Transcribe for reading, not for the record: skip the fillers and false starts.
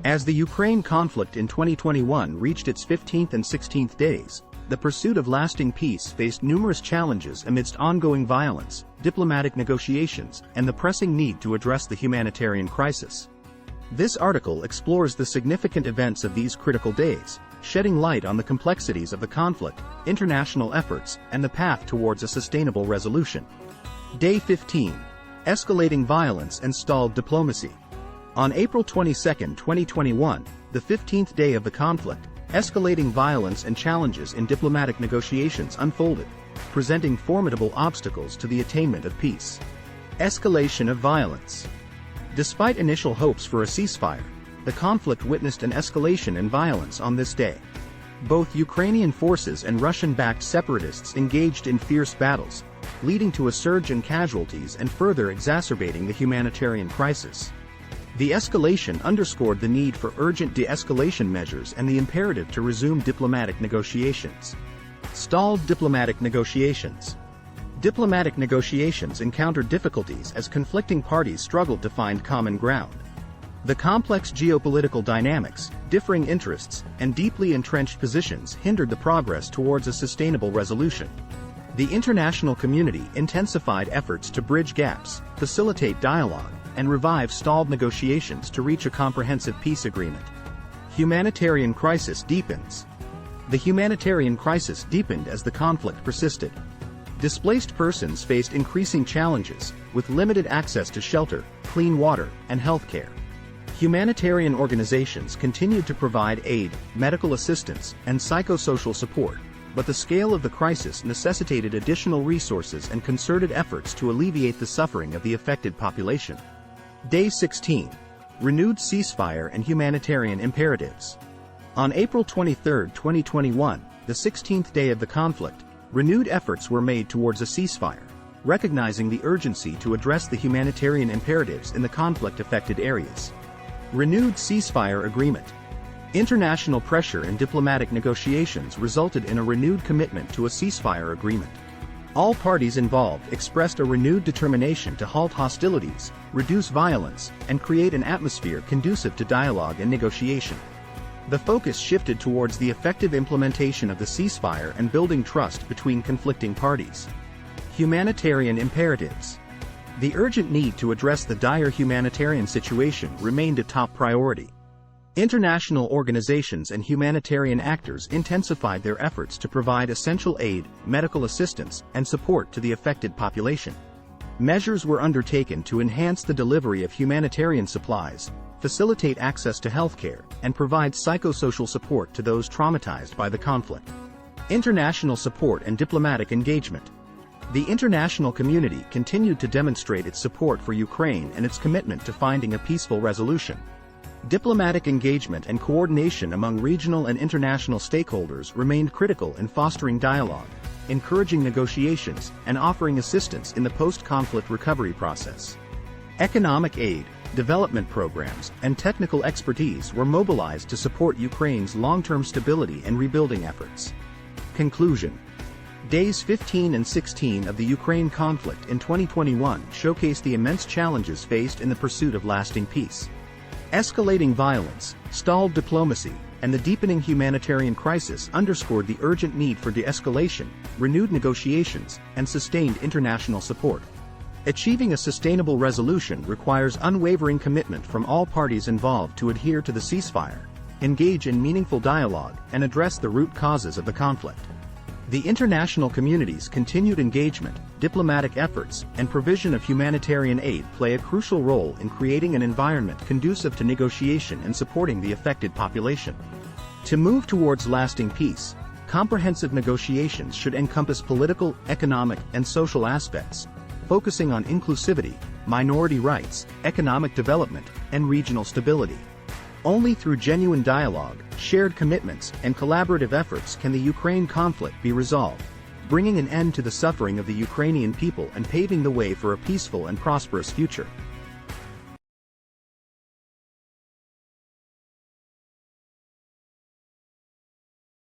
As the Ukraine conflict in 2021 reached its 15th and 16th days, the pursuit of lasting peace faced numerous challenges amidst ongoing violence, diplomatic negotiations, and the pressing need to address the humanitarian crisis. This article explores the significant events of these critical days, shedding light on the complexities of the conflict, international efforts, and the path towards a sustainable resolution. Day 15. Escalating violence and stalled diplomacy. On April 22, 2021, the 15th day of the conflict, escalating violence and challenges in diplomatic negotiations unfolded, presenting formidable obstacles to the attainment of peace. Escalation of violence. Despite initial hopes for a ceasefire, the conflict witnessed an escalation in violence on this day. Both Ukrainian forces and Russian-backed separatists engaged in fierce battles, leading to a surge in casualties and further exacerbating the humanitarian crisis. The escalation underscored the need for urgent de-escalation measures and the imperative to resume diplomatic negotiations. Stalled diplomatic negotiations. Diplomatic negotiations encountered difficulties as conflicting parties struggled to find common ground. The complex geopolitical dynamics, differing interests, and deeply entrenched positions hindered the progress towards a sustainable resolution. The international community intensified efforts to bridge gaps, facilitate dialogue, and revive stalled negotiations to reach a comprehensive peace agreement. Humanitarian crisis deepens. The humanitarian crisis deepened as the conflict persisted. Displaced persons faced increasing challenges, with limited access to shelter, clean water, and health care. Humanitarian organizations continued to provide aid, medical assistance, and psychosocial support, but the scale of the crisis necessitated additional resources and concerted efforts to alleviate the suffering of the affected population. Day 16. Renewed ceasefire and humanitarian imperatives. On April 23, 2021, the 16th day of the conflict, renewed efforts were made towards a ceasefire, recognizing the urgency to address the humanitarian imperatives in the conflict-affected areas. Renewed ceasefire agreement. International pressure and diplomatic negotiations resulted in a renewed commitment to a ceasefire agreement. All parties involved expressed a renewed determination to halt hostilities, reduce violence, and create an atmosphere conducive to dialogue and negotiation. The focus shifted towards the effective implementation of the ceasefire and building trust between conflicting parties. Humanitarian imperatives. The urgent need to address the dire humanitarian situation remained a top priority. International organizations and humanitarian actors intensified their efforts to provide essential aid, medical assistance, and support to the affected population. Measures were undertaken to enhance the delivery of humanitarian supplies, facilitate access to healthcare, and provide psychosocial support to those traumatized by the conflict. International support and diplomatic engagement. The international community continued to demonstrate its support for Ukraine and its commitment to finding a peaceful resolution. Diplomatic engagement and coordination among regional and international stakeholders remained critical in fostering dialogue, encouraging negotiations, and offering assistance in the post-conflict recovery process. Economic aid, development programs, and technical expertise were mobilized to support Ukraine's long-term stability and rebuilding efforts. Conclusion. Days 15 and 16 of the Ukraine conflict in 2021 showcased the immense challenges faced in the pursuit of lasting peace. Escalating violence, stalled diplomacy, and the deepening humanitarian crisis underscored the urgent need for de-escalation, renewed negotiations, and sustained international support. Achieving a sustainable resolution requires unwavering commitment from all parties involved to adhere to the ceasefire, engage in meaningful dialogue, and address the root causes of the conflict. The international community's continued engagement, diplomatic efforts, and provision of humanitarian aid play a crucial role in creating an environment conducive to negotiation and supporting the affected population. To move towards lasting peace, comprehensive negotiations should encompass political, economic, and social aspects, focusing on inclusivity, minority rights, economic development, and regional stability. Only through genuine dialogue, shared commitments, and collaborative efforts can the Ukraine conflict be resolved, bringing an end to the suffering of the Ukrainian people and paving the way for a peaceful and prosperous future.